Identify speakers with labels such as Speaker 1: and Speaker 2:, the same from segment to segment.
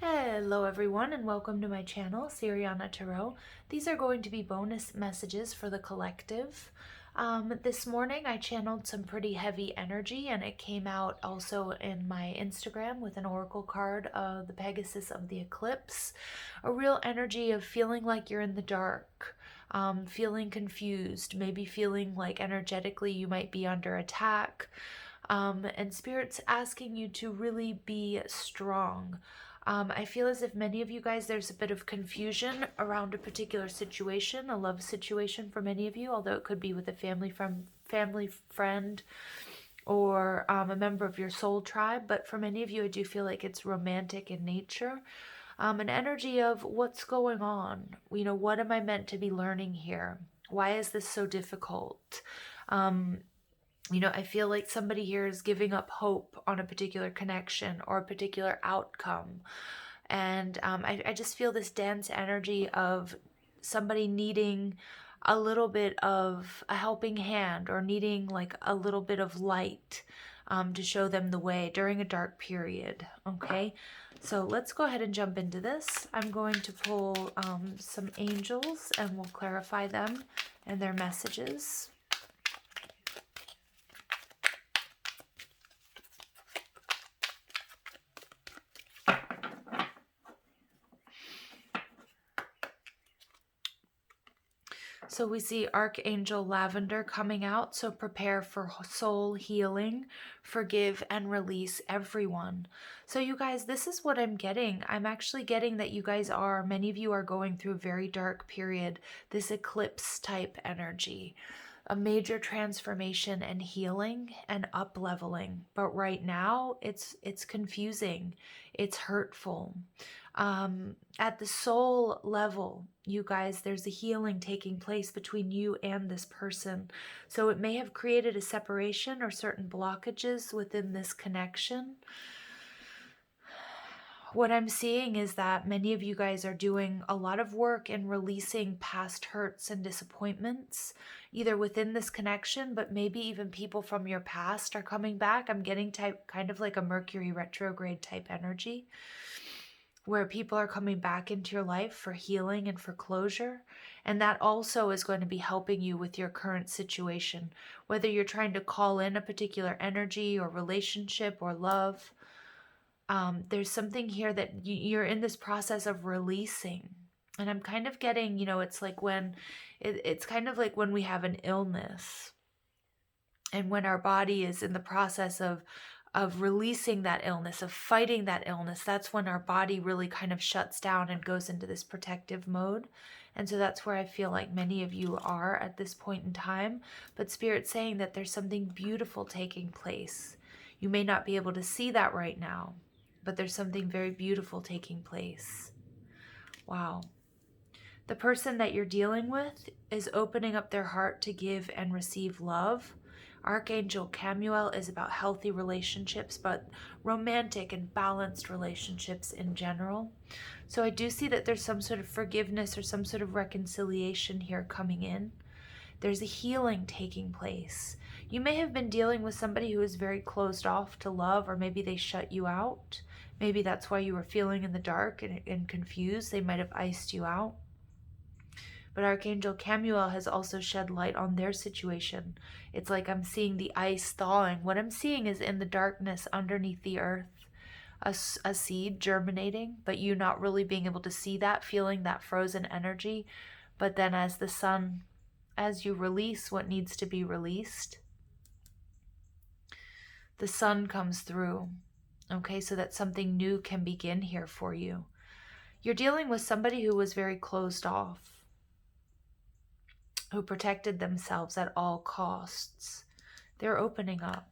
Speaker 1: Hello everyone and welcome to my channel, Siriana Tarot. These are going to be bonus messages for the collective. This morning I channeled some pretty heavy energy and it came out also in my Instagram with an oracle card of the Pegasus of the eclipse. A real energy of feeling like you're in the dark, feeling confused, maybe feeling like energetically you might be under attack. And Spirit's asking you to really be strong. I feel as if many of you guys, there's a bit of confusion around a particular situation, a love situation for many of you, although it could be with a family friend, or a member of your soul tribe. But for many of you, I do feel like it's romantic in nature. An energy of what's going on. What am I meant to be learning here? Why is this so difficult? I feel like somebody here is giving up hope on a particular connection or a particular outcome. And I just feel this dense energy of somebody needing a little bit of a helping hand or needing like a little bit of light to show them the way during a dark period. Okay, so let's go ahead and jump into this. I'm going to pull some angels and we'll clarify them and their messages. So we see Archangel Lavender coming out, so prepare for soul healing, forgive and release everyone. So you guys, this is what I'm getting. I'm actually getting that you guys many of you are going through a very dark period, this eclipse type energy. A major transformation and healing and up leveling. But right now it's confusing. It's hurtful. At the soul level, you guys, there's a healing taking place between you and this person. So it may have created a separation or certain blockages within this connection. What I'm seeing is that many of you guys are doing a lot of work in releasing past hurts and disappointments, either within this connection, but maybe even people from your past are coming back. I'm getting kind of like a Mercury retrograde type energy, where people are coming back into your life for healing and for closure. And that also is going to be helping you with your current situation, whether you're trying to call in a particular energy or relationship or love. There's something here that you're in this process of releasing. And I'm kind of getting, it's like it's kind of like when we have an illness and when our body is in the process of releasing that illness, of fighting that illness. That's when our body really kind of shuts down and goes into this protective mode. And so that's where I feel like many of you are at this point in time. But Spirit's saying that there's something beautiful taking place. You may not be able to see that right now, but there's something very beautiful taking place. Wow. The person that you're dealing with is opening up their heart to give and receive love. Archangel Camuel is about healthy relationships, but romantic and balanced relationships in general. So I do see that there's some sort of forgiveness or some sort of reconciliation here coming in. There's a healing taking place. You may have been dealing with somebody who is very closed off to love, or maybe they shut you out. Maybe that's why you were feeling in the dark and confused. They might have iced you out. But Archangel Camuel has also shed light on their situation. It's like I'm seeing the ice thawing. What I'm seeing is in the darkness underneath the earth, a seed germinating, but you not really being able to see that, feeling that frozen energy. But then as you release what needs to be released, the sun comes through. Okay, so that something new can begin here for you. You're dealing with somebody who was very closed off, who protected themselves at all costs. They're opening up.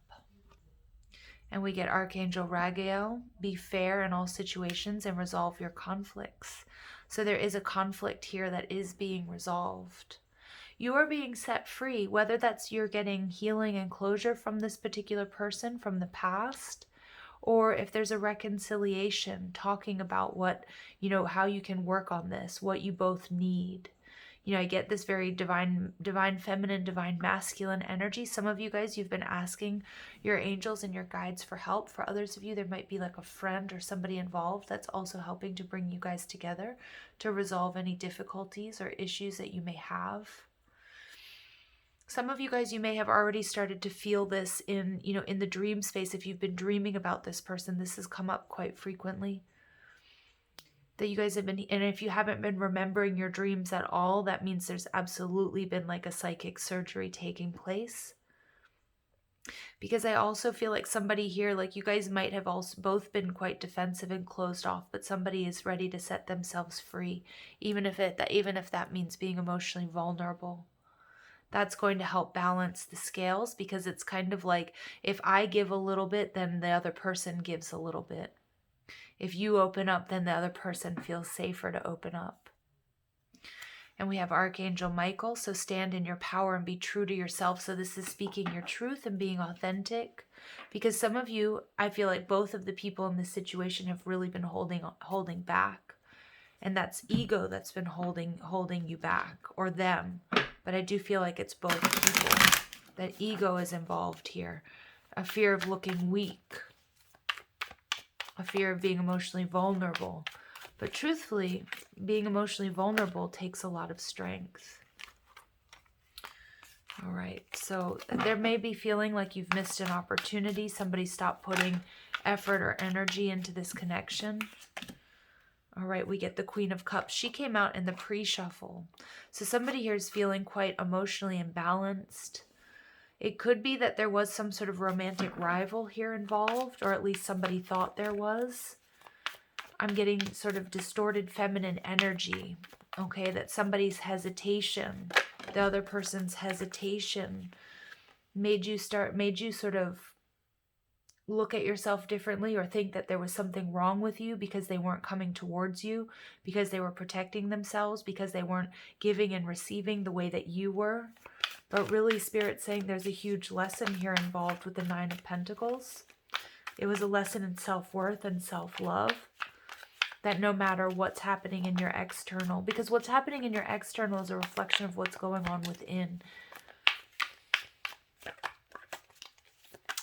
Speaker 1: And we get Archangel Raguel, be fair in all situations and resolve your conflicts. So there is a conflict here that is being resolved. You are being set free, whether that's you're getting healing and closure from this particular person from the past, or if there's a reconciliation, talking about what, how you can work on this, what you both need. I get this very divine feminine, divine masculine energy. Some of you guys, you've been asking your angels and your guides for help. For others of you, there might be like a friend or somebody involved that's also helping to bring you guys together to resolve any difficulties or issues that you may have. Some of you guys, you may have already started to feel this in the dream space. If you've been dreaming about this person, this has come up quite frequently. That you guys have been, and if you haven't been remembering your dreams at all, that means there's absolutely been like a psychic surgery taking place. Because I also feel like somebody here, like you guys might have also both been quite defensive and closed off, but somebody is ready to set themselves free, even if that means being emotionally vulnerable. That's going to help balance the scales, because it's kind of like if I give a little bit, then the other person gives a little bit. If you open up, then the other person feels safer to open up. And we have Archangel Michael, so stand in your power and be true to yourself. So this is speaking your truth and being authentic. Because some of you, I feel like both of the people in this situation have really been holding back. And that's ego that's been holding you back, or them. But I do feel like it's both people. That ego is involved here. A fear of looking weak. A fear of being emotionally vulnerable. But truthfully, being emotionally vulnerable takes a lot of strength. All right, so there may be feeling like you've missed an opportunity. Somebody stopped putting effort or energy into this connection. All right, we get the Queen of Cups. She came out in the pre-shuffle. So somebody here is feeling quite emotionally imbalanced. It could be that there was some sort of romantic rival here involved, or at least somebody thought there was. I'm getting sort of distorted feminine energy, okay, that somebody's hesitation, the other person's hesitation made you sort of look at yourself differently, or think that there was something wrong with you because they weren't coming towards you, because they were protecting themselves, because they weren't giving and receiving the way that you were. But really, Spirit's saying there's a huge lesson here involved with the Nine of Pentacles. It was a lesson in self-worth and self-love. That no matter what's happening in your external, because what's happening in your external is a reflection of what's going on within.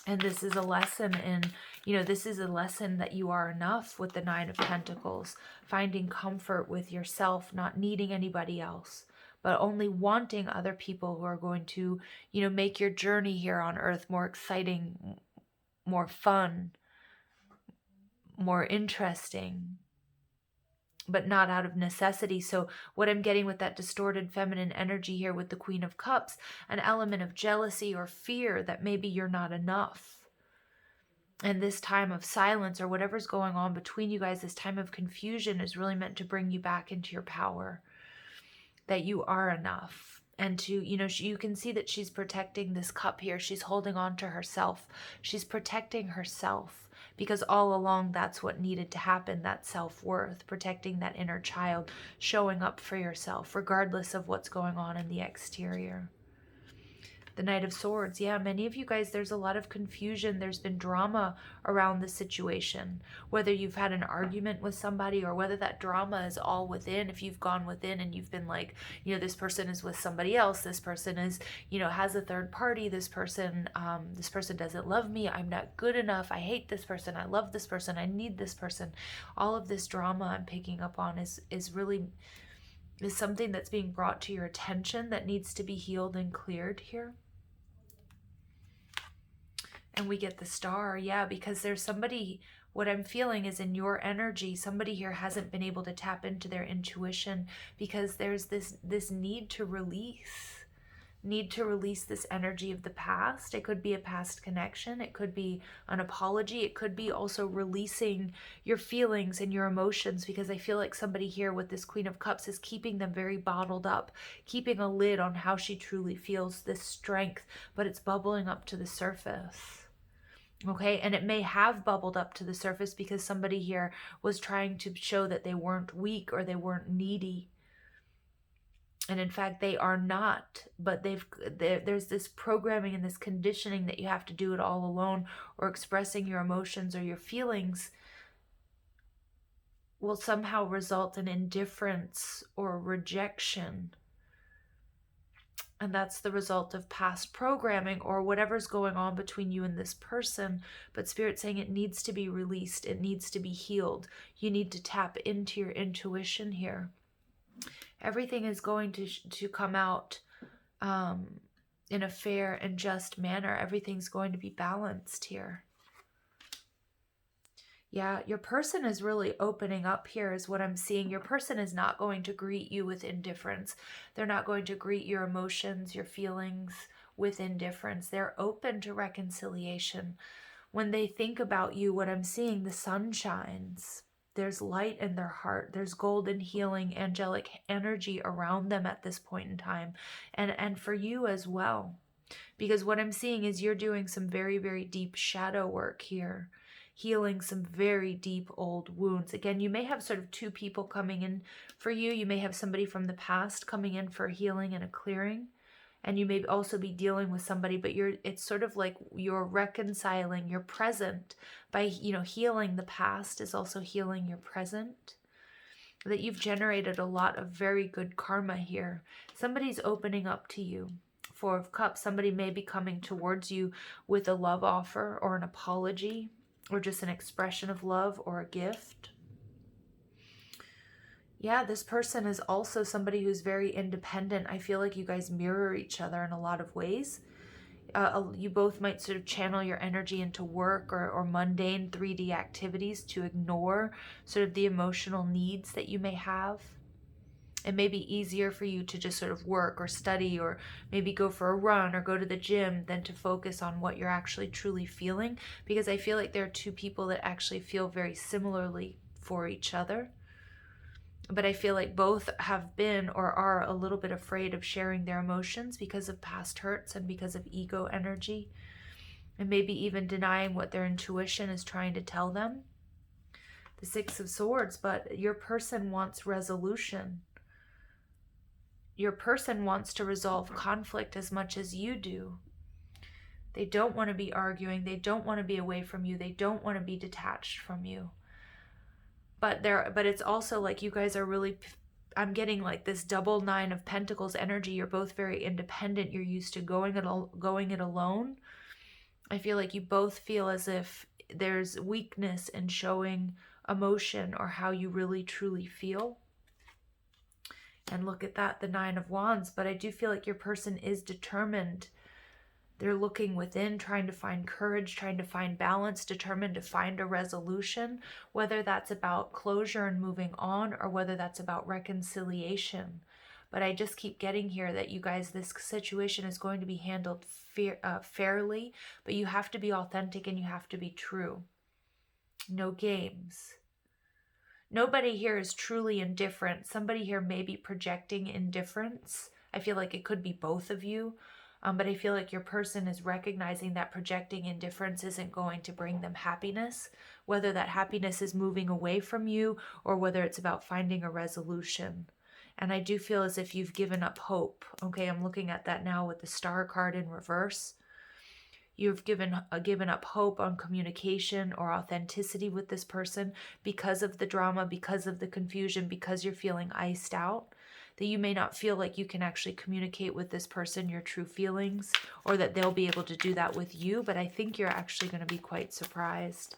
Speaker 1: And this is a lesson in, this is a lesson that you are enough with the Nine of Pentacles. Finding comfort with yourself, not needing anybody else, but only wanting other people who are going to, make your journey here on earth more exciting, more fun, more interesting, but not out of necessity. So what I'm getting with that distorted feminine energy here with the Queen of Cups, an element of jealousy or fear that maybe you're not enough. And this time of silence, or whatever's going on between you guys, this time of confusion is really meant to bring you back into your power. That you are enough. And to, you can see that she's protecting this cup here. She's holding on to herself. She's protecting herself. Because all along, that's what needed to happen, that self-worth, protecting that inner child, showing up for yourself, regardless of what's going on in the exterior. The Knight of Swords. Yeah, many of you guys, there's a lot of confusion. There's been drama around the situation. Whether you've had an argument with somebody, or whether that drama is all within. If you've gone within and you've been like, this person is with somebody else. This person is, has a third party. This person doesn't love me. I'm not good enough. I hate this person. I love this person. I need this person. All of this drama I'm picking up on is something that's being brought to your attention that needs to be healed and cleared here. And we get the Star, yeah, because there's somebody, what I'm feeling is in your energy, somebody here hasn't been able to tap into their intuition, because there's this need to release this energy of the past. It could be a past connection. It could be an apology. It could be also releasing your feelings and your emotions, because I feel like somebody here with this Queen of Cups is keeping them very bottled up, keeping a lid on how she truly feels, this strength, but it's bubbling up to the surface. Okay, and it may have bubbled up to the surface because somebody here was trying to show that they weren't weak or they weren't needy. And in fact, they are not, but there's this programming and this conditioning that you have to do it all alone, or expressing your emotions or your feelings will somehow result in indifference or rejection. And that's the result of past programming or whatever's going on between you and this person. But Spirit's saying it needs to be released. It needs to be healed. You need to tap into your intuition here. Everything is going to come out in a fair and just manner. Everything's going to be balanced here. Yeah, your person is really opening up here is what I'm seeing. Your person is not going to greet you with indifference. They're not going to greet your emotions, your feelings with indifference. They're open to reconciliation. When they think about you, what I'm seeing, the sun shines. There's light in their heart. There's golden healing, angelic energy around them at this point in time. And for you as well. Because what I'm seeing is you're doing some very, very deep shadow work here, healing some very deep old wounds. Again, you may have sort of two people coming in for you. You may have somebody from the past coming in for a healing and a clearing. And you may also be dealing with somebody, but it's sort of like you're reconciling your present by, healing the past is also healing your present. That you've generated a lot of very good karma here. Somebody's opening up to you. Four of Cups, somebody may be coming towards you with a love offer or an apology or just an expression of love or a gift. Yeah, this person is also somebody who's very independent. I feel like you guys mirror each other in a lot of ways. You both might sort of channel your energy into work or mundane 3D activities to ignore sort of the emotional needs that you may have. It may be easier for you to just sort of work or study or maybe go for a run or go to the gym than to focus on what you're actually truly feeling, because I feel like there are two people that actually feel very similarly for each other. But I feel like both have been or are a little bit afraid of sharing their emotions because of past hurts and because of ego energy, and maybe even denying what their intuition is trying to tell them. The Six of Swords, but your person wants resolution. Your person wants to resolve conflict as much as you do. They don't want to be arguing. They don't want to be away from you. They don't want to be detached from you. But it's also like you guys are really, I'm getting like this double Nine of Pentacles energy. You're both very independent. You're used to going it alone. I feel like you both feel as if there's weakness in showing emotion or how you really truly feel. And look at that, the Nine of Wands. But I do feel like your person is determined. They're looking within, trying to find courage, trying to find balance, determined to find a resolution, whether that's about closure and moving on or whether that's about reconciliation. But I just keep getting here that you guys, this situation is going to be handled fairly, but you have to be authentic and you have to be true. No games. Nobody here is truly indifferent. Somebody here may be projecting indifference. I feel like it could be both of you. But I feel like your person is recognizing that projecting indifference isn't going to bring them happiness, whether that happiness is moving away from you or whether it's about finding a resolution. And I do feel as if you've given up hope. Okay, I'm looking at that now with the Star card in reverse. You've given up hope on communication or authenticity with this person because of the drama, because of the confusion, because you're feeling iced out. That you may not feel like you can actually communicate with this person your true feelings, or that they'll be able to do that with you, but I think you're actually going to be quite surprised.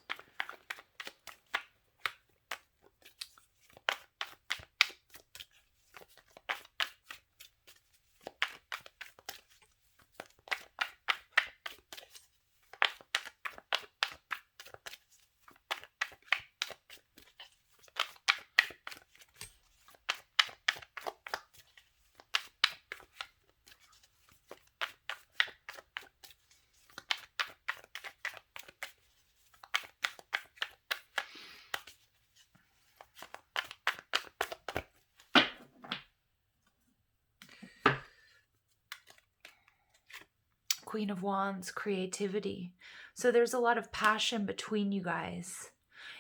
Speaker 1: Queen of Wands, creativity. So there's a lot of passion between you guys.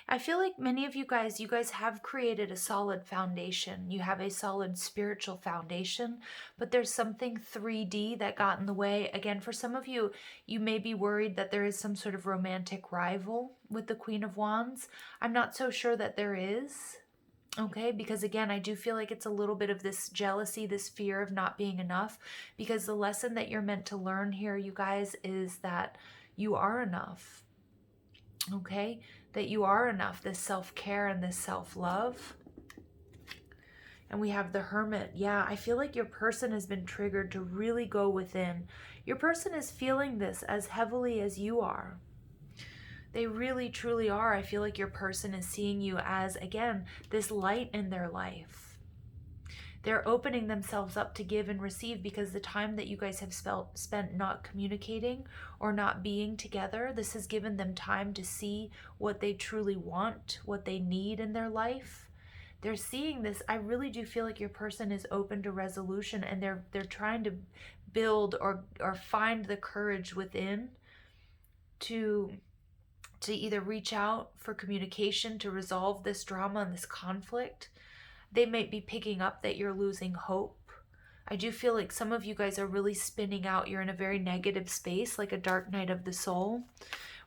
Speaker 1: I feel like many of you guys have created a solid foundation. You have a solid spiritual foundation, but there's something 3D that got in the way. Again, for some of you, you may be worried that there is some sort of romantic rival with the Queen of Wands. I'm not so sure that there is. Okay, because again, I do feel like it's a little bit of this jealousy, this fear of not being enough, because the lesson that you're meant to learn here, you guys, is that you are enough. Okay, that you are enough, this self-care and this self-love. And we have the Hermit. Yeah, I feel like your person has been triggered to really go within. Your person is feeling this as heavily as you are. They really, truly are. I feel like your person is seeing you as, again, this light in their life. They're opening themselves up to give and receive, because the time that you guys have spent not communicating or not being together, this has given them time to see what they truly want, what they need in their life. They're seeing this. I really do feel like your person is open to resolution, and they're trying to build or find the courage within to either reach out for communication to resolve this drama and this conflict. They might be picking up that you're losing hope. I do feel like some of you guys are really spinning out. You're in a very negative space, like a dark night of the soul.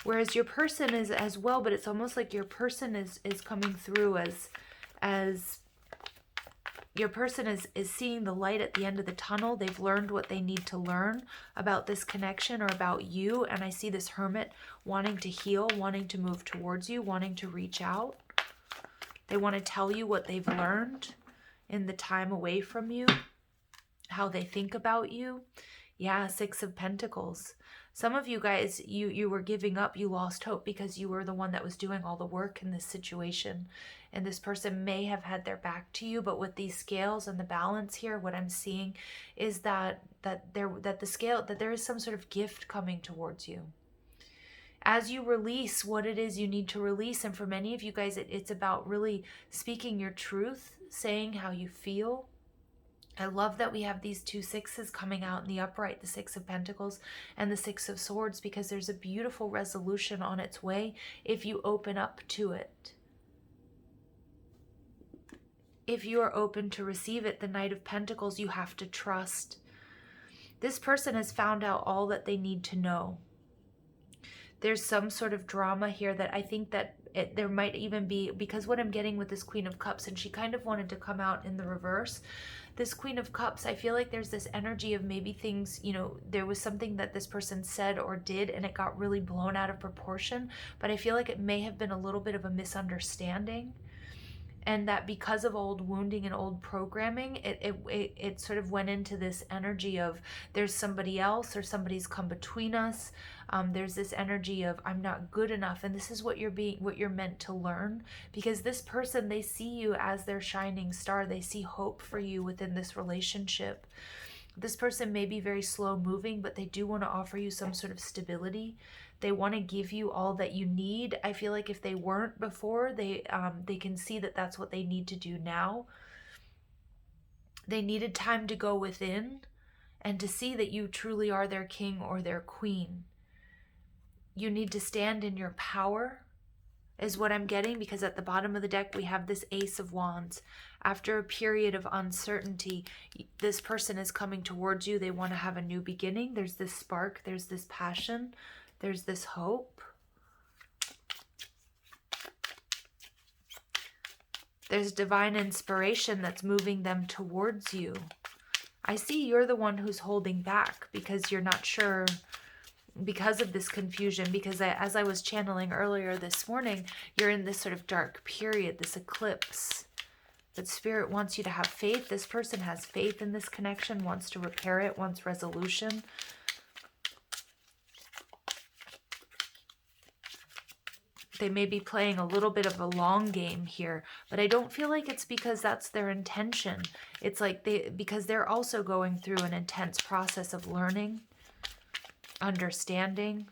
Speaker 1: Whereas your person is as well, but it's almost like your person is coming through as your person is seeing the light at the end of the tunnel. They've learned what they need to learn about this connection or about you. And I see this Hermit wanting to heal, wanting to move towards you, wanting to reach out. They want to tell you what they've learned in the time away from you, how they think about you. Yeah, Six of Pentacles. Some of you guys, you were giving up, you lost hope because you were the one that was doing all the work in this situation. And this person may have had their back to you, but with these scales and the balance here, what I'm seeing is that there is some sort of gift coming towards you. As you release what it is you need to release, and for many of you guys, it's about really speaking your truth, saying how you feel. I love that we have these two sixes coming out in the upright, the Six of Pentacles and the Six of Swords, because there's a beautiful resolution on its way if you open up to it. If you are open to receive it, the Knight of Pentacles, you have to trust. This person has found out all that they need to know. There's some sort of drama here that I think that there might even be, because what I'm getting with this Queen of Cups, and she kind of wanted to come out in the reverse. This Queen of Cups, I feel like there's this energy of maybe things, there was something that this person said or did and it got really blown out of proportion, but I feel like it may have been a little bit of a misunderstanding. And that because of old wounding and old programming, it sort of went into this energy of there's somebody else or somebody's come between us. There's this energy of I'm not good enough, and this is what you're meant to learn, because this person, they see you as their shining star. They see hope for you within this relationship. This person may be very slow moving, but they do want to offer you some sort of stability. They want to give you all that you need. I feel like if they weren't before, they can see that that's what they need to do now. They needed time to go within and to see that you truly are their king or their queen. You need to stand in your power, is what I'm getting, because at the bottom of the deck we have this Ace of Wands. After a period of uncertainty, this person is coming towards you. They want to have a new beginning. There's this spark, there's this passion, there's this hope. There's divine inspiration that's moving them towards you. I see you're the one who's holding back because you're not sure, because of this confusion, because as I was channeling earlier this morning, you're in this sort of dark period, this eclipse. But Spirit wants you to have faith. This person has faith in this connection, wants to repair it, wants resolution. They may be playing a little bit of a long game here, but I don't feel like it's because that's their intention. It's like because they're also going through an intense process of learning, understanding.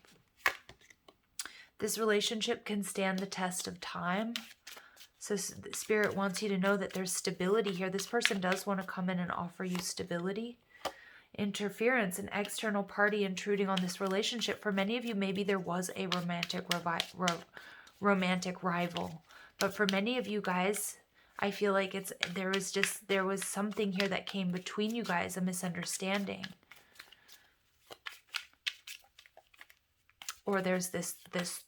Speaker 1: This relationship can stand the test of time. So Spirit wants you to know that there's stability here. This person does want to come in and offer you stability. Interference, an external party intruding on this relationship. For many of you, maybe there was a romantic rival, but for many of you guys, I feel like there was something here that came between you guys, a misunderstanding, or there's this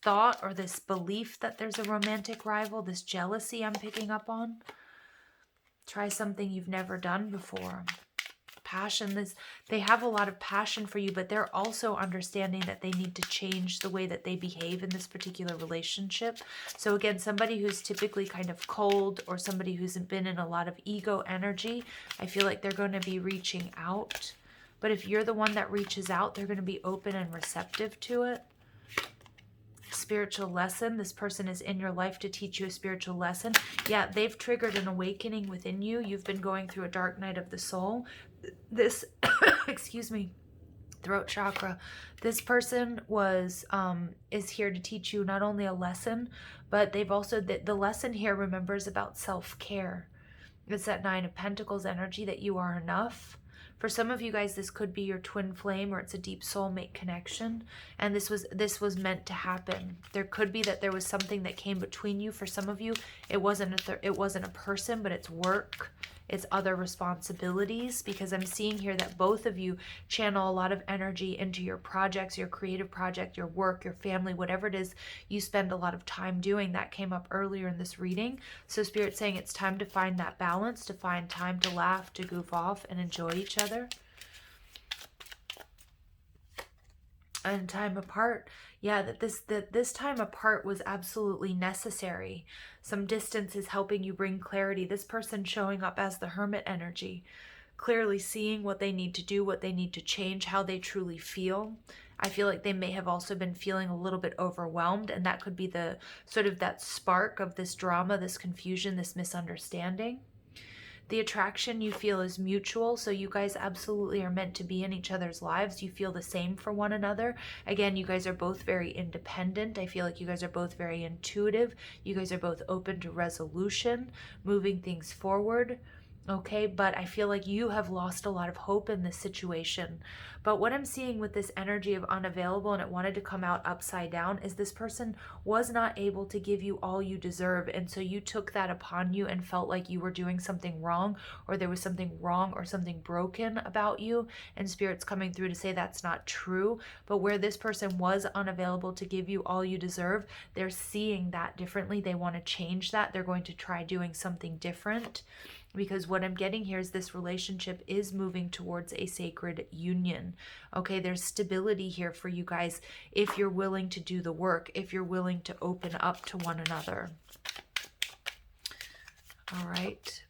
Speaker 1: thought or this belief that there's a romantic rival, this jealousy I'm picking up on. Try something you've never done before. Passion, they have a lot of passion for you, but they're also understanding that they need to change the way that they behave in this particular relationship. So again, somebody who's typically kind of cold, or somebody who's been in a lot of ego energy, I feel like they're going to be reaching out. But if you're the one that reaches out, they're going to be open and receptive to it. Spiritual lesson. This person is in your life to teach you a spiritual lesson. Yeah, they've triggered an awakening within you. You've been going through a dark night of the soul. This, excuse me, throat chakra. This person is here to teach you not only a lesson, but they've also, the lesson here, remember, is about self-care. It's that Nine of Pentacles energy, that you are enough. For some of you guys, this could be your twin flame, or it's a deep soulmate connection. And this was meant to happen. There could be that there was something that came between you. For some of you, it wasn't a person, but it's work. It's other responsibilities, because I'm seeing here that both of you channel a lot of energy into your projects, your creative project, your work, your family, whatever it is you spend a lot of time doing. That came up earlier in this reading. So Spirit's saying it's time to find that balance, to find time to laugh, to goof off, and enjoy each other. And time apart, yeah, that this time apart was absolutely necessary. Some distance is helping you bring clarity. This person showing up as the Hermit energy, clearly seeing what they need to do, what they need to change, how they truly feel. I feel like they may have also been feeling a little bit overwhelmed, and that could be the sort of that spark of this drama, this confusion, this misunderstanding. The attraction you feel is mutual, so you guys absolutely are meant to be in each other's lives. You feel the same for one another. Again, you guys are both very independent. I feel like you guys are both very intuitive. You guys are both open to resolution, moving things forward. Okay, but I feel like you have lost a lot of hope in this situation. But what I'm seeing with this energy of unavailable, and it wanted to come out upside down, is this person was not able to give you all you deserve. And so you took that upon you and felt like you were doing something wrong, or there was something wrong or something broken about you. And Spirit's coming through to say that's not true. But where this person was unavailable to give you all you deserve, they're seeing that differently. They want to change that. They're going to try doing something different. Because what I'm getting here is this relationship is moving towards a sacred union. Okay, there's stability here for you guys if you're willing to do the work, if you're willing to open up to one another. All right.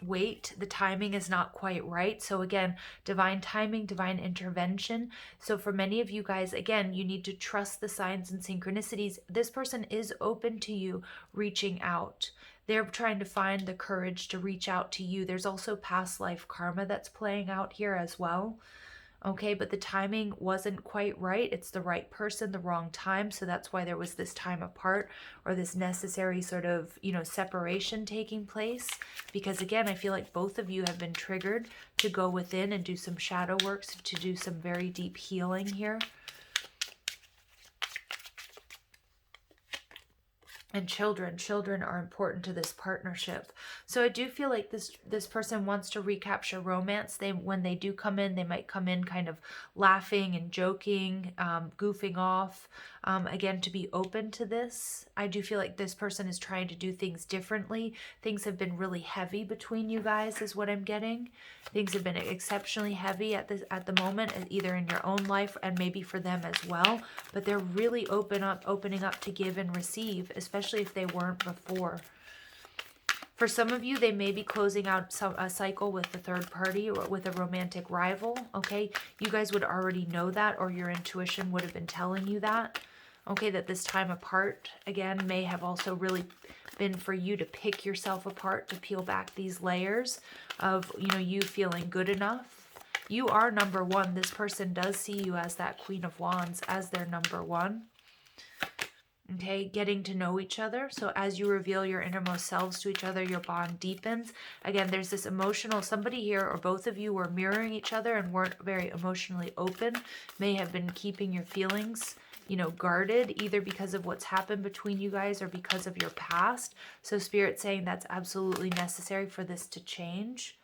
Speaker 1: Wait, the timing is not quite right. So again, divine timing, divine intervention. So for many of you guys, again, you need to trust the signs and synchronicities. This person is open to you reaching out. They're trying to find the courage to reach out to you. There's also past life karma that's playing out here as well. Okay, but the timing wasn't quite right. It's the right person, the wrong time. So that's why there was this time apart, or this necessary sort of, separation taking place. Because again, I feel like both of you have been triggered to go within and do some shadow works, to do some very deep healing here. And children are important to this partnership. So I do feel like this person wants to recapture romance. When they do come in, they might come in kind of laughing and joking, goofing off. Again, to be open to this. I do feel like this person is trying to do things differently. Things have been really heavy between you guys, is what I'm getting. Things have been exceptionally heavy at the moment, either in your own life and maybe for them as well. But they're really opening up to give and receive, especially if they weren't before. For some of you, they may be closing out a cycle with a third party or with a romantic rival. Okay, you guys would already know that, or your intuition would have been telling you that. Okay, that this time apart, again, may have also really been for you to pick yourself apart, to peel back these layers of, you feeling good enough. You are number one. This person does see you as that Queen of Wands, as their number one. Okay, getting to know each other. So as you reveal your innermost selves to each other, your bond deepens. Again, there's this emotional, somebody here or both of you were mirroring each other and weren't very emotionally open, may have been keeping your feelings, guarded, either because of what's happened between you guys or because of your past. So Spirit's saying that's absolutely necessary for this to change.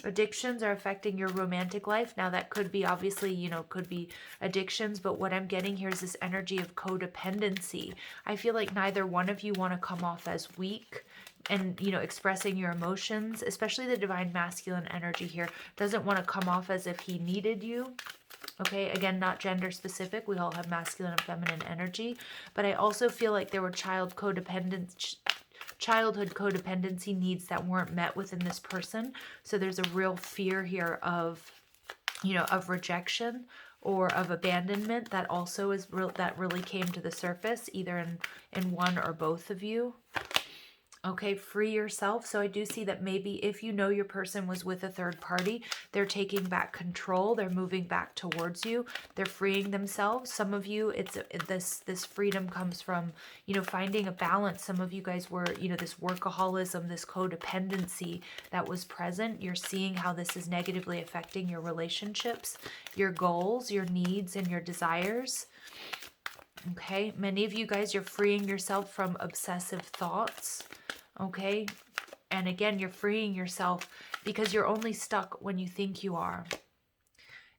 Speaker 1: Addictions are affecting your romantic life. Now that could be obviously, could be addictions, but what I'm getting here is this energy of codependency. I feel like neither one of you want to come off as weak. and, you know, expressing your emotions, especially the divine masculine energy here, doesn't want to come off as if he needed you. Okay, again, not gender specific. We all have masculine and feminine energy, but I also feel like there were childhood codependency needs that weren't met within this person. So there's a real fear here of, you know, of rejection or of abandonment that also is real, that really came to the surface, either in one or both of you. Okay, free yourself. So I do see that maybe if you know your person was with a third party, they're taking back control. They're moving back towards you. They're freeing themselves. Some of you, it's this freedom comes from, you know, finding a balance. Some of you guys were, you know, this workaholism, this codependency that was present. You're seeing how this is negatively affecting your relationships, your goals, your needs, and your desires. Okay, many of you guys, you're freeing yourself from obsessive thoughts. Okay, and again, you're freeing yourself because you're only stuck when you think you are.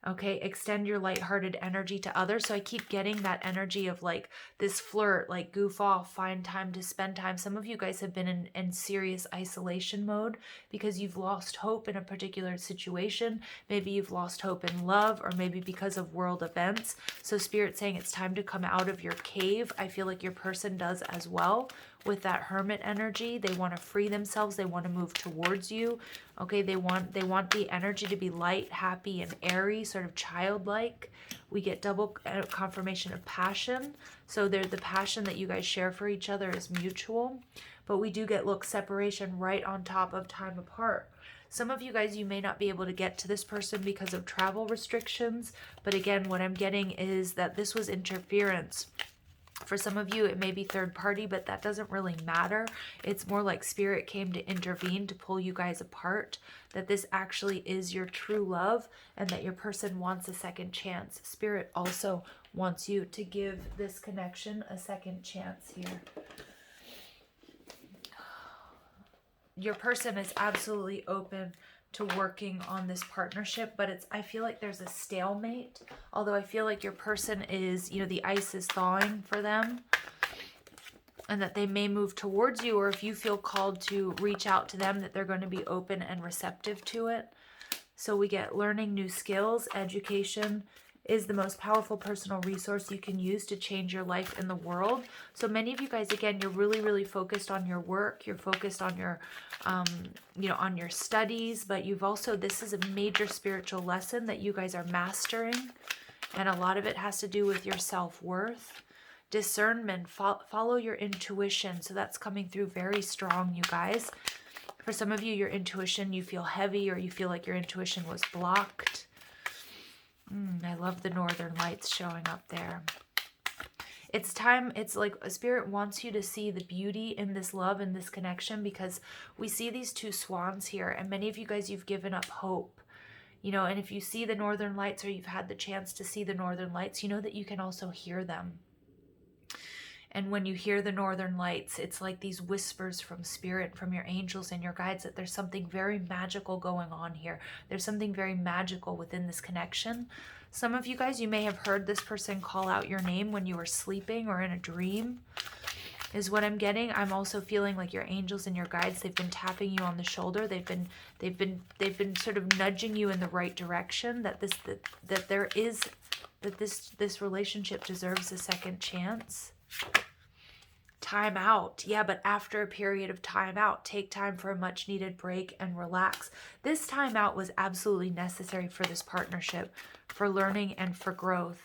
Speaker 1: Okay, extend your lighthearted energy to others. So I keep getting that energy of like this flirt, like goof off, find time to spend time. Some of you guys have been in serious isolation mode because you've lost hope in a particular situation. Maybe you've lost hope in love, or maybe because of world events. So Spirit's saying it's time to come out of your cave. I feel like your person does as well with that hermit energy. They want to free themselves. They want to move towards you. Okay, they want the energy to be light, happy, and airy, sort of childlike. We get double confirmation of passion. So the passion that you guys share for each other is mutual. But we do get, look, separation right on top of time apart. Some of you guys, you may not be able to get to this person because of travel restrictions. But again, what I'm getting is that this was interference. For some of you, it may be third party, but that doesn't really matter. It's more like Spirit came to intervene to pull you guys apart, that this actually is your true love and that your person wants a second chance. Spirit also wants you to give this connection a second chance here. Your person is absolutely open to working on this partnership, but I feel like there's a stalemate. Although I feel like your person is, you know, the ice is thawing for them and that they may move towards you, or if you feel called to reach out to them, that they're going to be open and receptive to it. So we get learning new skills. Education is the most powerful personal resource you can use to change your life in the world. So many of you guys, again, you're really, really focused on your work. You're focused on your, you know, on your studies, but you've also, this is a major spiritual lesson that you guys are mastering. And a lot of it has to do with your self-worth. Discernment, follow your intuition. So that's coming through very strong, you guys. For some of you, your intuition, you feel heavy, or you feel like your intuition was blocked. I love the northern lights showing up there. It's time, it's like a Spirit wants you to see the beauty in this love and this connection, because we see these two swans here, and many of you guys, you've given up hope. You know, and if you see the northern lights, or you've had the chance to see the northern lights, you know that you can also hear them. And when you hear the northern lights, it's like these whispers from Spirit, from your angels and your guides, that there's something very magical going on here. There's something very magical within this connection. Some of you guys, you may have heard this person call out your name when you were sleeping or in a dream, is what I'm getting. I'm also feeling like your angels and your guides, they've been tapping you on the shoulder. They've been sort of nudging you in the right direction, that this relationship deserves a second chance. Time out. Yeah, but after a period of time out, take time for a much needed break and relax. This time out was absolutely necessary for this partnership, for learning and for growth.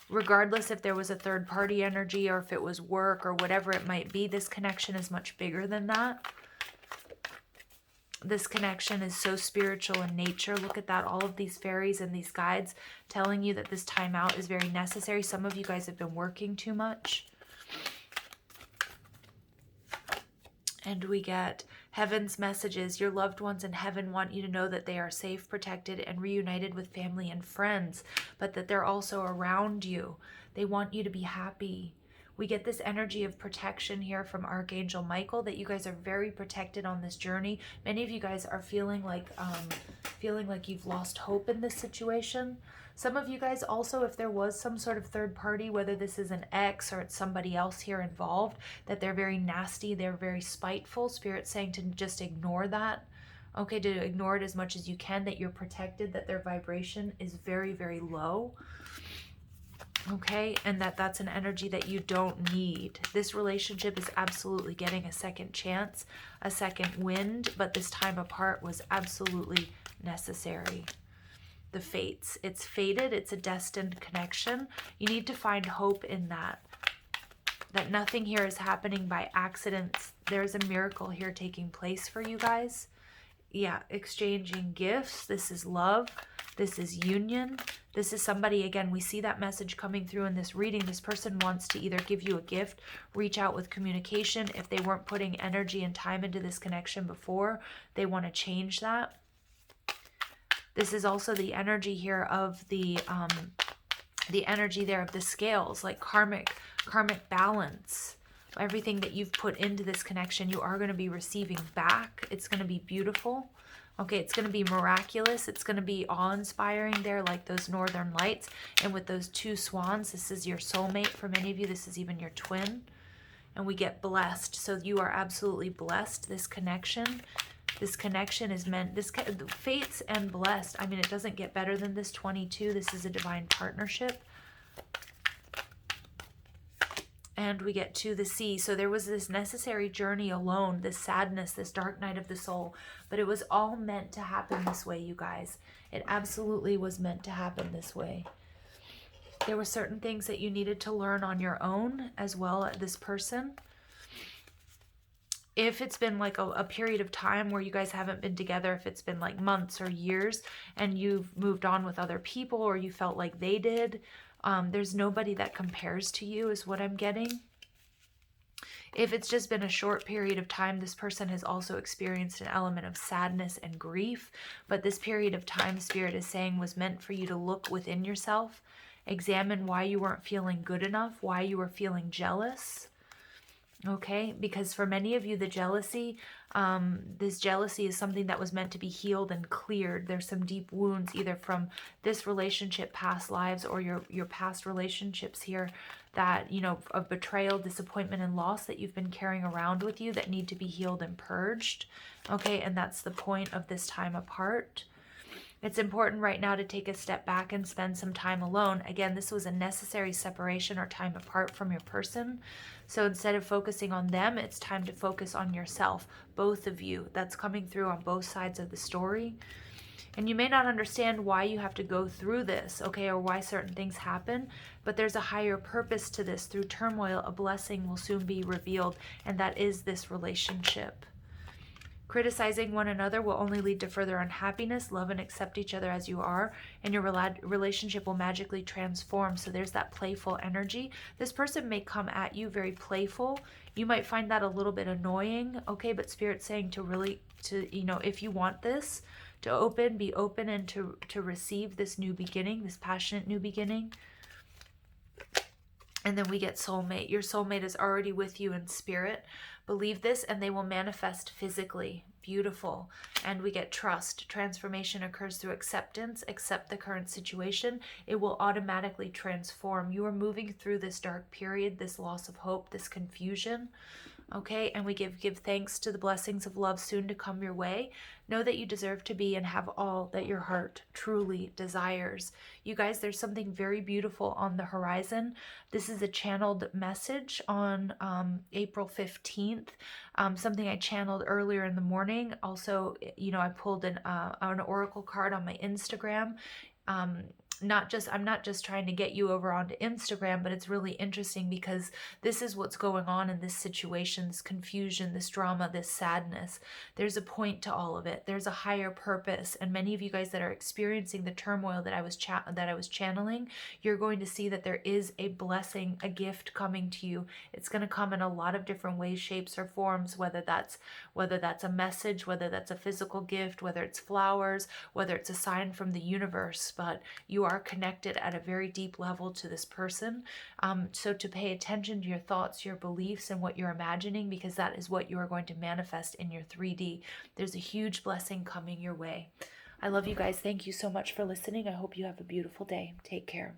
Speaker 1: Regardless if there was a third party energy, or if it was work, or whatever it might be, this connection is much bigger than that. This connection is so spiritual in nature. Look at that. All of these fairies and these guides telling you that this time out is very necessary. Some of you guys have been working too much. And we get heaven's messages. Your loved ones in heaven want you to know that they are safe, protected, and reunited with family and friends, but that they're also around you. They want you to be happy. We get this energy of protection here from Archangel Michael, that you guys are very protected on this journey. Many of you guys are feeling like feeling like you've lost hope in this situation. Some of you guys also, if there was some sort of third party, whether this is an ex or it's somebody else here involved, that they're very nasty, they're very spiteful, Spirit's saying to just ignore that. Okay, to ignore it as much as you can, that you're protected, that their vibration is very, very low. Okay, and that's an energy that you don't need. This relationship is absolutely getting a second chance, a second wind, but this time apart was absolutely necessary. The fates, it's fated, it's a destined connection. You need to find hope in that nothing here is happening by accidents. There's a miracle here taking place for you guys. Yeah, exchanging gifts. This is love. This is union. This is somebody, again, we see that message coming through in this reading. This person wants to either give you a gift, reach out with communication. If they weren't putting energy and time into this connection before, they want to change that. This is also the energy here of the energy there of the scales, like karmic balance. Everything that you've put into this connection, you are going to be receiving back. It's going to be beautiful. Okay, it's going to be miraculous. It's going to be awe-inspiring there, like those northern lights. And with those two swans, this is your soulmate. For many of you, this is even your twin. And we get blessed. So you are absolutely blessed. This connection is meant, fates and blessed. I mean, it doesn't get better than this 22. This is a divine partnership. And we get to the sea. So there was this necessary journey alone, this sadness, this dark night of the soul. But it was all meant to happen this way, you guys. It absolutely was meant to happen this way. There were certain things that you needed to learn on your own as well as this person. If it's been like a period of time where you guys haven't been together, if it's been like months or years and you've moved on with other people or you felt like they did, there's nobody that compares to you is what I'm getting. If it's just been a short period of time, this person has also experienced an element of sadness and grief. But this period of time, Spirit is saying, was meant for you to look within yourself, examine why you weren't feeling good enough, why you were feeling jealous. Okay, because for many of you, the jealousy, this jealousy is something that was meant to be healed and cleared. There's some deep wounds either from this relationship, past lives, or your past relationships here that, you know, of betrayal, disappointment, and loss that you've been carrying around with you that need to be healed and purged. Okay, and that's the point of this time apart. It's important right now to take a step back and spend some time alone. Again, this was a necessary separation or time apart from your person. So instead of focusing on them, it's time to focus on yourself, both of you. That's coming through on both sides of the story. And you may not understand why you have to go through this, okay, or why certain things happen, but there's a higher purpose to this. Through turmoil, a blessing will soon be revealed, and that is this relationship. Criticizing one another will only lead to further unhappiness. Love and accept each other as you are, and your relationship will magically transform. So there's that playful energy. This person may come at you very playful. You might find that a little bit annoying, okay? But Spirit's saying you know, if you want this, to be open and to receive this new beginning, this passionate new beginning. And then we get soulmate. Your soulmate is already with you in spirit. Believe this and they will manifest physically. Beautiful. And we get trust. Transformation occurs through acceptance. Accept the current situation. It will automatically transform. You are moving through this dark period, this loss of hope, this confusion. Okay, and we give thanks to the blessings of love soon to come your way. Know that you deserve to be and have all that your heart truly desires. You guys, there's something very beautiful on the horizon. This is a channeled message on April 15th, something I channeled earlier in the morning. Also, you know, I pulled an oracle card on my Instagram. I'm not just trying to get you over onto Instagram, but it's really interesting because this is what's going on in this situation, this confusion, this drama, this sadness. There's a point to all of it. There's a higher purpose. And many of you guys that are experiencing the turmoil that I was channeling, you're going to see that there is a blessing, a gift coming to you. It's going to come in a lot of different ways, shapes, or forms, whether that's a message, whether that's a physical gift, whether it's flowers, whether it's a sign from the universe, but you are connected at a very deep level to this person. So to pay attention to your thoughts, your beliefs, and what you're imagining, because that is what you are going to manifest in your 3D. There's a huge blessing coming your way. I love you guys. Thank you so much for listening. I hope you have a beautiful day. Take care.